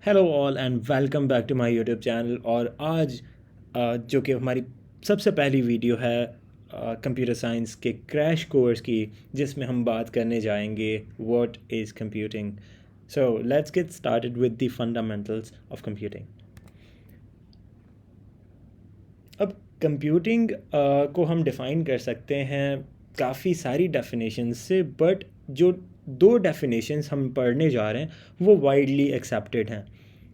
Hello all and welcome back to my YouTube channel. और आज जो कि हमारी सबसे पहली वीडियो है कंप्यूटर साइंस के क्रैश कोर्स की, जिसमें हम बात करने जाएंगे what is computing. So let's get started with the fundamentals of computing. अब कंप्यूटिंग को हम डिफ़ाइन कर सकते हैं काफ़ी सारी डेफिनेशंस से, बट जो दो डेफिनेशंस हम पढ़ने जा रहे हैं वो वाइडली एक्सेप्टेड हैं।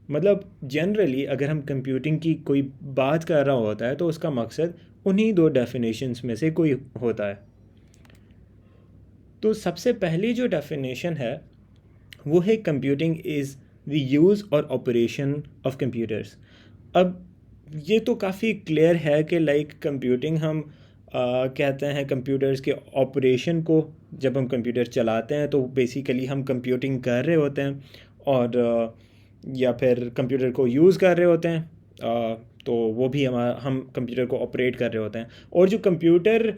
मतलब जनरली अगर हम कंप्यूटिंग की कोई बात कर रहा होता है तो उसका मकसद उन्हीं दो डेफिनेशंस में से कोई होता है। तो सबसे पहली जो डेफिनेशन है वो है कंप्यूटिंग इज़ द यूज़ और ऑपरेशन ऑफ कंप्यूटर्स। अब ये तो काफ़ी क्लियर है कि लाइक कंप्यूटिंग हम कहते हैं कंप्यूटर्स के ऑपरेशन को। जब हम कंप्यूटर चलाते हैं तो बेसिकली हम कंप्यूटिंग कर रहे होते हैं, और या फिर कंप्यूटर को यूज़ कर रहे होते हैं। तो वो भी हम कंप्यूटर को ऑपरेट कर रहे होते हैं। और जो कंप्यूटर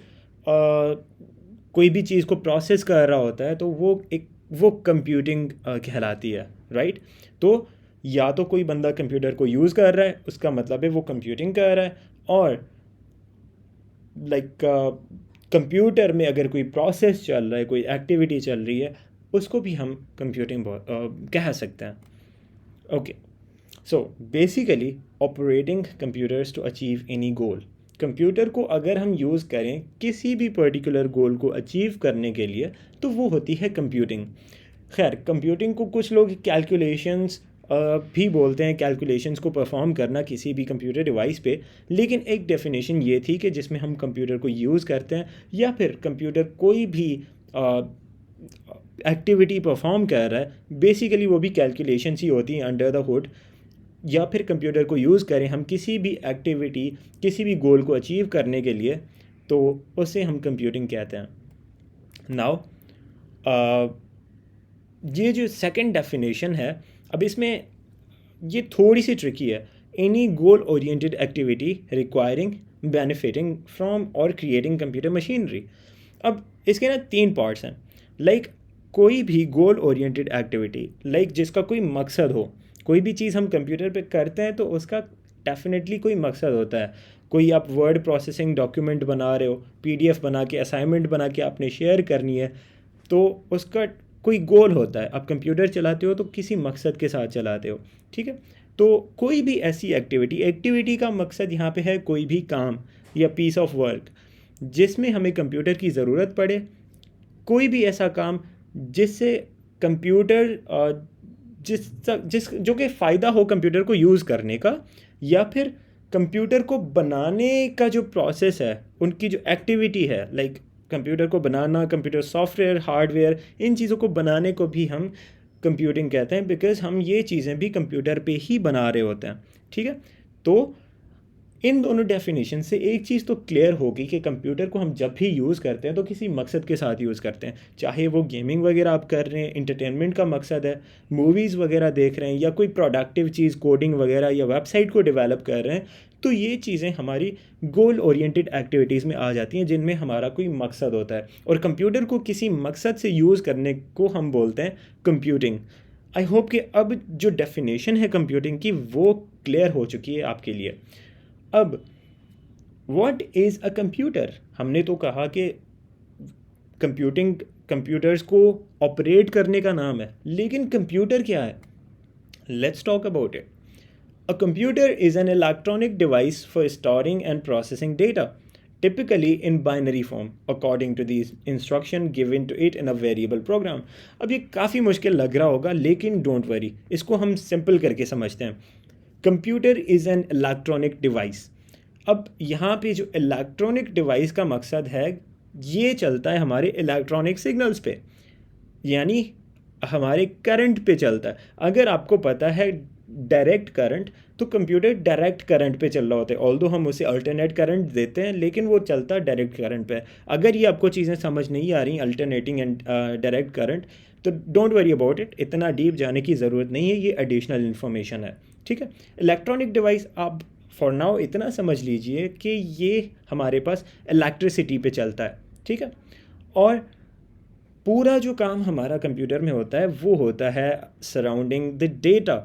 कोई भी चीज़ को प्रोसेस कर रहा होता है तो वो कंप्यूटिंग कहलाती है, राइट। तो या तो कोई बंदा कंप्यूटर को यूज़ कर रहा है, उसका मतलब है वो कंप्यूटिंग कर रहा है। और लाइक कंप्यूटर में अगर कोई प्रोसेस चल रहा है, कोई एक्टिविटी चल रही है, उसको भी हम कंप्यूटिंग कह सकते हैं। Okay, so basically operating computers to achieve any goal. Computer को अगर हम यूज़ करें किसी भी पर्टिकुलर गोल को अचीव करने के लिए तो वो होती है कंप्यूटिंग। खैर, कंप्यूटिंग को कुछ लोग कैलकुलेशंस भी बोलते हैं, कैलकुलेशंस को परफॉर्म करना किसी भी कंप्यूटर डिवाइस पे। लेकिन एक डेफिनेशन ये थी कि जिसमें हम कंप्यूटर को यूज़ करते हैं या फिर कंप्यूटर कोई भी एक्टिविटी परफॉर्म कर रहा है, बेसिकली वो भी कैलकुलेशंस ही होती हैं अंडर द हुड। या फिर कंप्यूटर को यूज़ करें हम किसी भी एक्टिविटी, किसी भी गोल को अचीव करने के लिए, तो उसे हम कंप्यूटिंग कहते हैं। नाउ ये जो सेकंड डेफिनेशन है, अब इसमें ये थोड़ी सी ट्रिकी है। Any goal oriented activity requiring benefiting from और क्रिएटिंग कंप्यूटर मशीनरी। अब इसके ना तीन पार्ट्स हैं। लाइक कोई भी गोल ओरिएंटेड एक्टिविटी, लाइक जिसका कोई मकसद हो। कोई भी चीज़ हम कंप्यूटर पे करते हैं तो उसका डेफिनेटली कोई मकसद होता है। कोई आप वर्ड प्रोसेसिंग डॉक्यूमेंट बना रहे हो, पीडीएफ बना के, असाइनमेंट बना के आपने शेयर करनी है, तो उसका कोई गोल होता है। आप कंप्यूटर चलाते हो तो किसी मकसद के साथ चलाते हो, ठीक है। तो कोई भी ऐसी एक्टिविटी का मकसद यहाँ पे है कोई भी काम या पीस ऑफ वर्क जिसमें हमें कंप्यूटर की ज़रूरत पड़े। कोई भी ऐसा काम जिससे कंप्यूटर जिस जिस जो कि फ़ायदा हो कंप्यूटर को यूज़ करने का, या फिर कंप्यूटर को बनाने का जो प्रोसेस है, उनकी जो एक्टिविटी है, लाइक कंप्यूटर को बनाना, कंप्यूटर सॉफ्टवेयर, हार्डवेयर, इन चीज़ों को बनाने को भी हम कंप्यूटिंग कहते हैं, बिकॉज़ हम ये चीज़ें भी कंप्यूटर पे ही बना रहे होते हैं, ठीक है। तो इन दोनों डेफिनेशन से एक चीज़ तो क्लियर होगी कि कंप्यूटर को हम जब भी यूज़ करते हैं तो किसी मकसद के साथ यूज़ करते हैं। चाहे वो गेमिंग वगैरह आप कर रहे हैं, इंटरटेनमेंट का मकसद है, मूवीज़ वगैरह देख रहे हैं, या कोई प्रोडक्टिव चीज़ कोडिंग वगैरह या वेबसाइट को डेवलप कर रहे हैं, तो ये चीज़ें हमारी गोल ओरिएंटेड एक्टिविटीज़ में आ जाती हैं जिनमें हमारा कोई मकसद होता है। और कंप्यूटर को किसी मकसद से यूज़ करने को हम बोलते हैं कंप्यूटिंग। आई होप कि अब जो डेफिनेशन है कंप्यूटिंग की वो क्लियर हो चुकी है आपके लिए। अब व्हाट इज़ अ कंप्यूटर? हमने तो कहा कि कंप्यूटिंग कंप्यूटर्स को ऑपरेट करने का नाम है, लेकिन कंप्यूटर क्या है? Let's talk about it. A computer is an electronic device for storing and processing data, typically in binary form according to the instruction given to it in a variable program। अब ये काफ़ी मुश्किल लग रहा होगा, लेकिन डोंट वरी, इसको हम सिंपल करके समझते हैं। Computer is an electronic device. अब यहाँ पे जो इलेक्ट्रॉनिक डिवाइस का मकसद है, ये चलता है हमारे इलेक्ट्रॉनिक सिग्नल्स पे, यानी हमारे करंट पे चलता है। अगर आपको पता है डायरेक्ट करंट, तो कंप्यूटर डायरेक्ट करंट पे चल रहा होता है। ऑल्दो हम उसे अल्टरनेट करंट देते हैं, लेकिन वो चलता डायरेक्ट करंट पे। अगर ये आपको चीज़ें समझ नहीं आ रही अल्टरनेटिंग एंड डायरेक्ट करंट, तो डोंट वरी अबाउट इट, इतना डीप जाने की ज़रूरत नहीं है, ये एडिशनल इन्फॉर्मेशन है, ठीक है। इलेक्ट्रॉनिक डिवाइस आप फॉर नाउ इतना समझ लीजिए कि ये हमारे पास इलेक्ट्रिसिटी पे चलता है, ठीक है। और पूरा जो काम हमारा कंप्यूटर में होता है वो होता है सराउंडिंग द डेटा।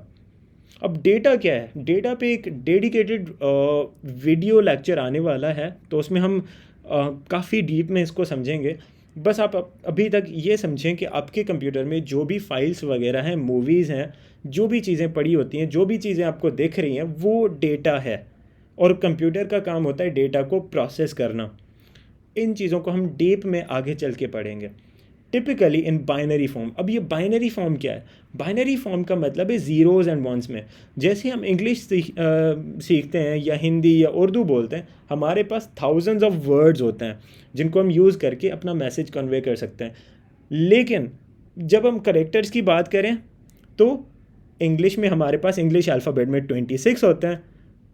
अब डेटा क्या है, डेटा पे एक डेडिकेटेड वीडियो लेक्चर आने वाला है, तो उसमें हम काफ़ी डीप में इसको समझेंगे। बस आप अभी तक ये समझें कि आपके कंप्यूटर में जो भी फाइल्स वगैरह हैं, मूवीज़ हैं, जो भी चीज़ें पड़ी होती हैं, जो भी चीज़ें आपको दिख रही हैं, वो डेटा है। और कंप्यूटर का काम होता है डेटा को प्रोसेस करना। इन चीज़ों को हम डीप में आगे चल के पढ़ेंगे। Typically in binary form. अब ये बाइनरी फॉर्म क्या है? बाइनरी फॉर्म का मतलब है ज़ीरोज़ एंड वंस में। जैसे हम इंग्लिश सीखते हैं या हिंदी या उर्दू बोलते हैं, हमारे पास थाउजेंड्स ऑफ वर्ड्स होते हैं जिनको हम यूज़ करके अपना मैसेज कन्वे कर सकते हैं। लेकिन जब हम करेक्टर्स की बात करें तो इंग्लिश में हमारे पास इंग्लिश अल्फ़ाबेट में 26 होते हैं,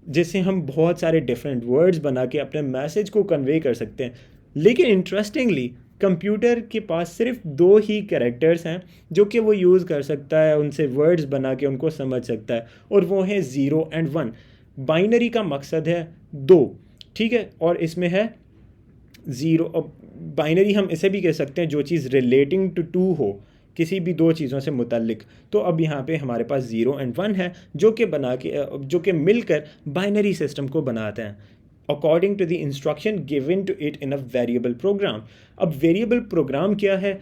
जिससे हम बहुत सारे डिफरेंट वर्ड्स बना के अपने मैसेज को कन्वे कर सकते हैं। लेकिन इंटरेस्टिंगली कंप्यूटर के पास सिर्फ 2 ही कैरेक्टर्स हैं जो कि वो यूज़ कर सकता है, उनसे वर्ड्स बना के उनको समझ सकता है, और वो हैं 0 एंड 1। बाइनरी का मकसद है 2, ठीक है, और इसमें है 0। बाइनरी हम इसे भी कह सकते हैं जो चीज़ रिलेटिंग टू 2 हो, किसी भी 2 चीज़ों से मुतल्लिक। तो अब यहाँ पे हमारे पास 0 एंड 1 है जो कि मिलकर बाइनरी सिस्टम को बनाते हैं according to the instruction given to it in a variable program. अब वेरिएबल प्रोग्राम क्या है?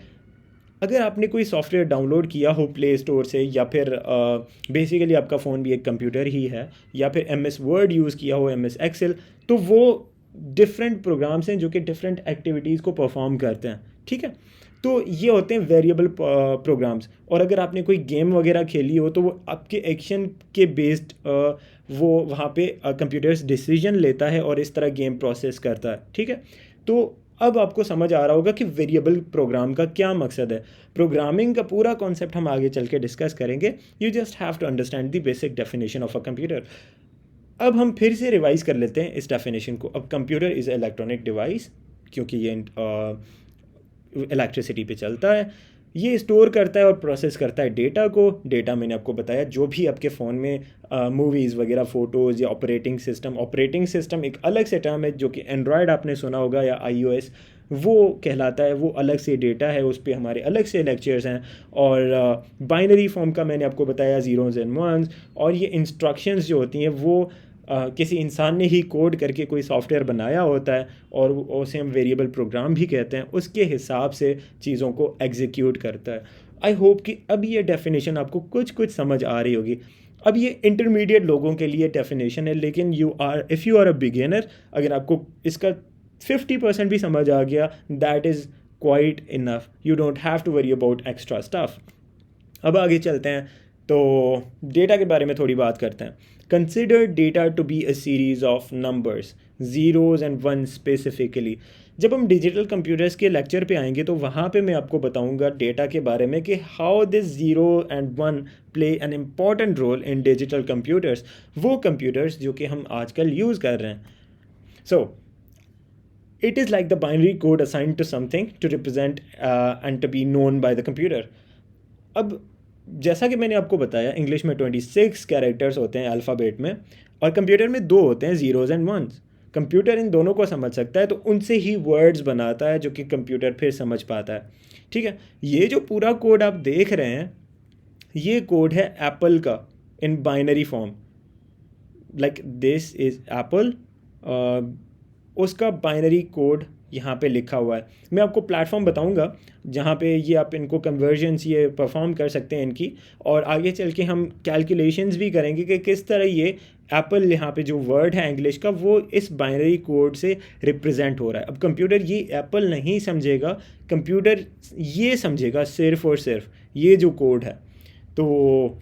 अगर आपने कोई सॉफ्टवेयर डाउनलोड किया हो प्ले स्टोर से, या फिर बेसिकली आपका फ़ोन भी एक कंप्यूटर ही है, या फिर MS वर्ड यूज़ किया हो, MS एक्सेल, तो वो डिफरेंट प्रोग्राम्स हैं जो कि डिफरेंट एक्टिविटीज़ को परफॉर्म करते हैं, ठीक है। तो ये होते हैं वेरिएबल प्रोग्राम्स। और अगर आपने कोई गेम वगैरह खेली हो तो वो आपके एक्शन के बेस्ड वो वहाँ पे कंप्यूटर्स डिसीजन लेता है और इस तरह गेम प्रोसेस करता है, ठीक है। तो अब आपको समझ आ रहा होगा कि वेरिएबल प्रोग्राम का क्या मकसद है। प्रोग्रामिंग का पूरा कॉन्सेप्ट हम आगे चल के डिस्कस करेंगे। You just have to understand the basic definition of a computer. अब हम फिर से रिवाइज कर लेते हैं इस डेफिनेशन को। अब कंप्यूटर इज़ इलेक्ट्रॉनिक डिवाइस, क्योंकि ये इलेक्ट्रिसिटी पे चलता है। ये स्टोर करता है और प्रोसेस करता है डेटा को। डेटा मैंने आपको बताया जो भी आपके फ़ोन में मूवीज़ वगैरह, फ़ोटोज़ या ऑपरेटिंग सिस्टम एक अलग से टर्म है जो कि एंड्रॉयड आपने सुना होगा या iOS, वो कहलाता है। वो अलग से डेटा है, उस पर हमारे अलग से लेक्चर्स हैं। और बाइनरी फॉर्म का मैंने आपको बताया, ज़ीरोज़ एंड वंस। और ये इंस्ट्रक्शंस जो होती हैं वो किसी इंसान ने ही कोड करके कोई सॉफ्टवेयर बनाया होता है, और उसे हम वेरिएबल प्रोग्राम भी कहते हैं। उसके हिसाब से चीज़ों को एग्जीक्यूट करता है। आई होप कि अब ये डेफिनेशन आपको कुछ समझ आ रही होगी। अब ये इंटरमीडिएट लोगों के लिए डेफिनेशन है, लेकिन if you are a beginner, अगर आपको इसका 50% भी समझ आ गया, that is quite enough. You don't have to worry about extra stuff. अब आगे चलते हैं, तो डेटा के बारे में थोड़ी बात करते हैं। Consider data to be a series of numbers, zeros and one specifically. जब हम डिजिटल कंप्यूटर्स के लेक्चर पे आएंगे तो वहाँ पे मैं आपको बताऊँगा डेटा के बारे में कि how this zero and one play an important role in digital computers, वो कंप्यूटर्स जो कि हम आजकल यूज़ कर रहे हैं। सो it is like the binary code assigned to something to represent and to be known by the computer. अब जैसा कि मैंने आपको बताया, इंग्लिश में 26 कैरेक्टर्स होते हैं अल्फ़ाबेट में, और कंप्यूटर में 2 होते हैं, ज़ीरोज़ एंड वंस। कंप्यूटर इन दोनों को समझ सकता है, तो उनसे ही वर्ड्स बनाता है जो कि कंप्यूटर फिर समझ पाता है, ठीक है। ये जो पूरा कोड आप देख रहे हैं, ये कोड है एप्पल का in binary form. Like this is Apple, उसका बाइनरी कोड यहाँ पे लिखा हुआ है। मैं आपको प्लेटफॉर्म बताऊँगा जहाँ पे ये आप इनको कन्वर्जन्स ये परफॉर्म कर सकते हैं इनकी, और आगे चल के हम कैलकुलेशंस भी करेंगे कि किस तरह ये एप्पल यहाँ पे जो वर्ड है इंग्लिश का वो इस बाइनरी कोड से रिप्रेजेंट हो रहा है। अब कंप्यूटर ये एप्पल नहीं समझेगा, कंप्यूटर ये समझेगा सिर्फ़ और सिर्फ ये जो कोड है। तो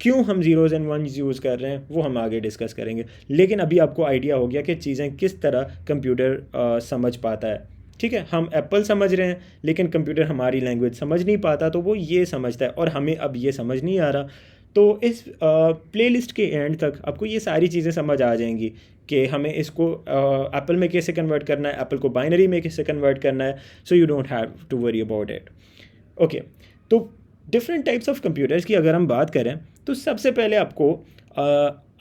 क्यों हम ज़ीरोज़ एंड वंस यूज़ कर रहे हैं वो हम आगे डिस्कस करेंगे, लेकिन अभी आपको आइडिया हो गया कि चीज़ें किस तरह कंप्यूटर समझ पाता है, ठीक है। हम एप्पल समझ रहे हैं लेकिन कंप्यूटर हमारी लैंग्वेज समझ नहीं पाता, तो वो ये समझता है और हमें अब ये समझ नहीं आ रहा। तो इस प्लेलिस्ट के एंड तक आपको ये सारी चीज़ें समझ आ जाएंगी कि हमें इसको एप्पल में कैसे कन्वर्ट करना है, एप्पल को बाइनरी में कैसे कन्वर्ट करना है। So you don't have to worry about it. Okay, तो डिफरेंट टाइप्स ऑफ कंप्यूटर्स की अगर हम बात करें तो सबसे पहले आपको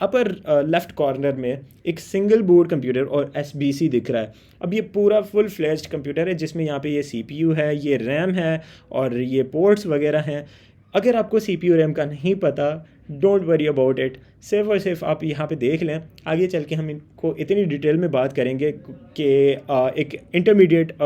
अपर लेफ़्ट कॉर्नर में एक सिंगल बोर्ड कंप्यूटर और SBC दिख रहा है। अब ये पूरा फुल फ्लेज्ड कंप्यूटर है जिसमें यहाँ पे ये CPU है, ये RAM है और ये पोर्ट्स वगैरह हैं। अगर आपको CPU रैम का नहीं पता, डोंट वरी अबाउट इट, सिर्फ और सिर्फ आप यहाँ पे देख लें। आगे चल के हम इनको इतनी डिटेल में बात करेंगे कि एक इंटरमीडिएट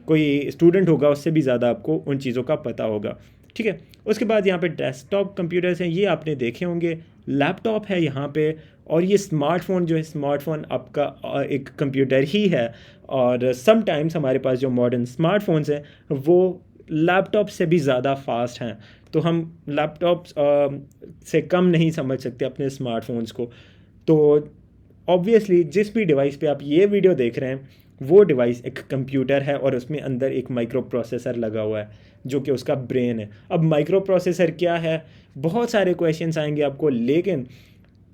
कोई स्टूडेंट होगा उससे भी ज़्यादा आपको उन चीज़ों का पता होगा, ठीक है। उसके बाद यहाँ पे डेस्कटॉप कंप्यूटर्स हैं, ये आपने देखे होंगे। लैपटॉप है यहाँ पे, और ये स्मार्टफ़ोन जो है, स्मार्टफ़ोन आपका एक कंप्यूटर ही है। और समटाइम्स हमारे पास जो मॉडर्न स्मार्टफोन्स हैं वो लैपटॉप से भी ज़्यादा फास्ट हैं, तो हम लैपटॉप से कम नहीं समझ सकते अपने स्मार्टफोन्स को। तो ऑब्वियसली जिस भी डिवाइस पे आप ये वीडियो देख रहे हैं वो डिवाइस एक कंप्यूटर है, और उसमें अंदर एक माइक्रो प्रोसेसर लगा हुआ है जो कि उसका ब्रेन है। अब माइक्रो प्रोसेसर क्या है, बहुत सारे क्वेश्चंस आएंगे आपको, लेकिन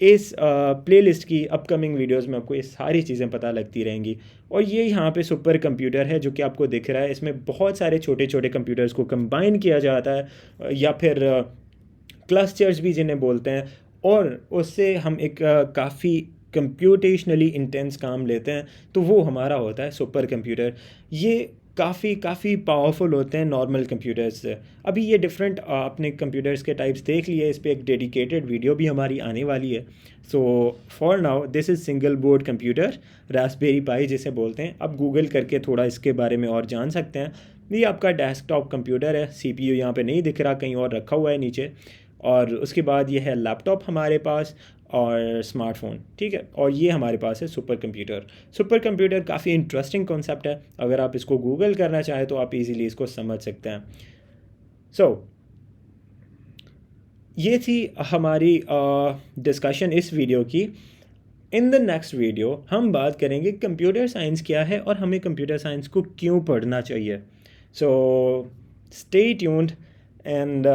इस प्लेलिस्ट की अपकमिंग वीडियोस में आपको ये सारी चीज़ें पता लगती रहेंगी। और ये यहाँ पे सुपर कंप्यूटर है जो कि आपको दिख रहा है, इसमें बहुत सारे छोटे छोटे कंप्यूटर्स को कंबाइन किया जाता है, या फिर क्लस्टर्स भी जिन्हें बोलते हैं, और उससे हम एक काफ़ी कंप्यूटेशनली इंटेंस काम लेते हैं, तो वो हमारा होता है सुपर कंप्यूटर। ये काफ़ी पावरफुल होते हैं नॉर्मल कंप्यूटर्स से। अभी ये डिफरेंट अपने कंप्यूटर्स के टाइप्स देख लिए, इस पर एक डेडिकेटेड वीडियो भी हमारी आने वाली है। So for now this is single board computer, Raspberry Pi जिसे बोलते हैं। अब गूगल करके थोड़ा इसके बारे में और जान सकते हैं। ये आपका डेस्कटॉप कंप्यूटर है, CPU यहाँ पे नहीं दिख रहा, कहीं और रखा हुआ है नीचे। और उसके बाद ये है लैपटॉप हमारे पास, और स्मार्टफ़ोन, ठीक है। और ये हमारे पास है सुपर कंप्यूटर। सुपर कंप्यूटर काफ़ी इंटरेस्टिंग कॉन्सेप्ट है, अगर आप इसको गूगल करना चाहें तो आप इजीली इसको समझ सकते हैं। सो ये थी हमारी डिस्कशन इस वीडियो की। इन द नेक्स्ट वीडियो हम बात करेंगे कंप्यूटर साइंस क्या है और हमें कंप्यूटर साइंस को क्यों पढ़ना चाहिए। So stay tuned and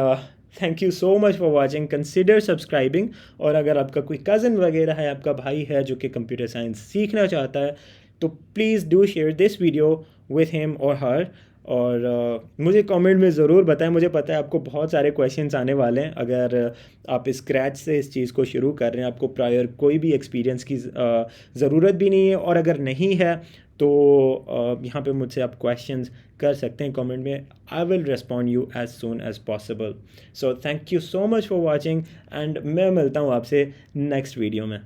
thank you so much for watching, consider subscribing. और अगर आपका कोई कज़न वगैरह है, आपका भाई है जो कि कंप्यूटर साइंस सीखना चाहता है, तो please do share this video with him और हर। और मुझे कमेंट में ज़रूर बताएं। मुझे पता है आपको बहुत सारे क्वेश्चंस आने वाले हैं, अगर आप स्क्रैच से इस चीज़ को शुरू कर रहे हैं, आपको प्रायर कोई भी एक्सपीरियंस की ज़रूरत भी नहीं है। और अगर नहीं है तो यहाँ पे मुझसे आप क्वेश्चंस कर सकते हैं कमेंट में। I will respond you as soon as possible. So thank you so much for watching, and मैं मिलता हूँ आपसे नेक्स्ट वीडियो में।